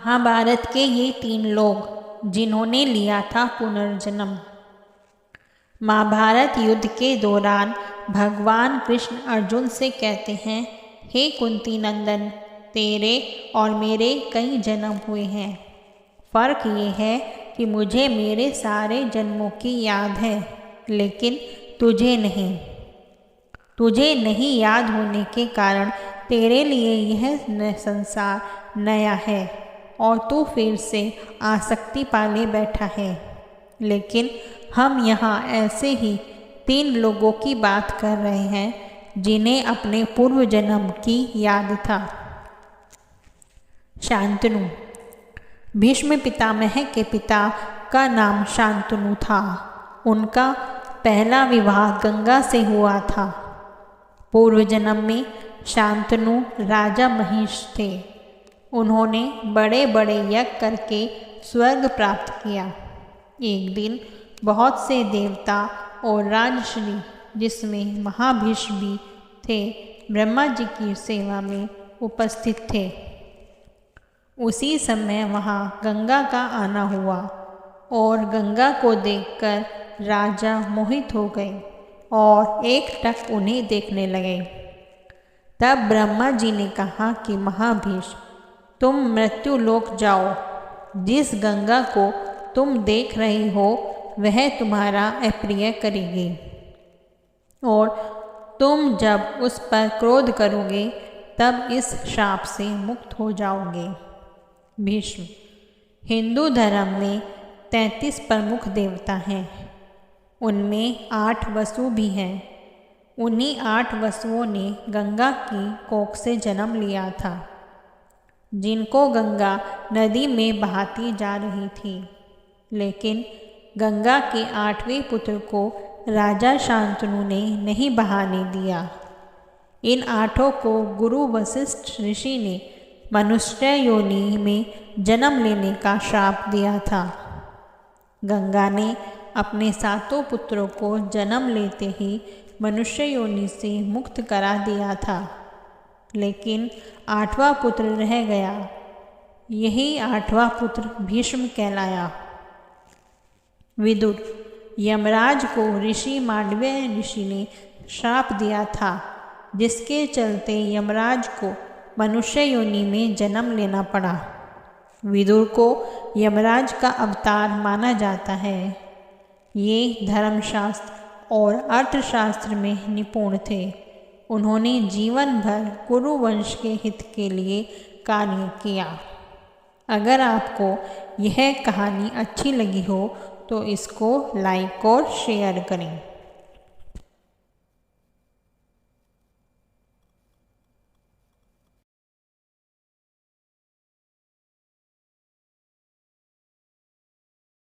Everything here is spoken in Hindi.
महाभारत के ये 3 लोग जिन्होंने लिया था पुनर्जन्म। महाभारत युद्ध के दौरान भगवान कृष्ण अर्जुन से कहते हैं, हे कुंती नंदन, तेरे और मेरे कई जन्म हुए हैं। फ़र्क ये है कि मुझे मेरे सारे जन्मों की याद है, लेकिन तुझे नहीं। तुझे नहीं याद होने के कारण तेरे लिए यह संसार नया है और तू फिर से आसक्ति पाले बैठा है। लेकिन हम यहाँ ऐसे ही 3 लोगों की बात कर रहे हैं जिन्हें अपने पूर्व जन्म की याद था। शांतनु। भीष्म पितामह के पिता का नाम शांतनु था। उनका पहला विवाह गंगा से हुआ था। पूर्व जन्म में शांतनु राजा महिष थे। उन्होंने बड़े बड़े यज्ञ करके स्वर्ग प्राप्त किया। एक दिन बहुत से देवता और राजश्री, जिसमें महाभीष्म भी थे, ब्रह्मा जी की सेवा में उपस्थित थे। उसी समय वहाँ गंगा का आना हुआ और गंगा को देखकर राजा मोहित हो गए और एकटक उन्हें देखने लगे। तब ब्रह्मा जी ने कहा कि महाभीष्म, तुम मृत्यु लोक जाओ। जिस गंगा को तुम देख रहे हो वह तुम्हारा अप्रिय करेगी और तुम जब उस पर क्रोध करोगे तब इस शाप से मुक्त हो जाओगे। भीष्म। हिंदू धर्म में 33 प्रमुख देवता हैं। उनमें 8 वसु भी हैं। उन्हीं 8 वसुओं ने गंगा की कोख से जन्म लिया था, जिनको गंगा नदी में बहाती जा रही थी। लेकिन गंगा के 8वें पुत्र को राजा शांतनु ने नहीं बहाने दिया। इन 8 को गुरु वशिष्ठ ऋषि ने मनुष्य योनि में जन्म लेने का श्राप दिया था। गंगा ने अपने 7 पुत्रों को जन्म लेते ही मनुष्य योनि से मुक्त करा दिया था, लेकिन 8वां पुत्र रह गया। यही 8वां पुत्र भीष्म कहलाया। विदुर। यमराज को ऋषि मांडव्य ऋषि ने श्राप दिया था, जिसके चलते यमराज को मनुष्य योनि में जन्म लेना पड़ा। विदुर को यमराज का अवतार माना जाता है। ये धर्मशास्त्र और अर्थशास्त्र में निपुण थे। उन्होंने जीवन भर कुरु वंश के हित के लिए कार्य किया। अगर आपको यह कहानी अच्छी लगी हो तो इसको लाइक और शेयर करें।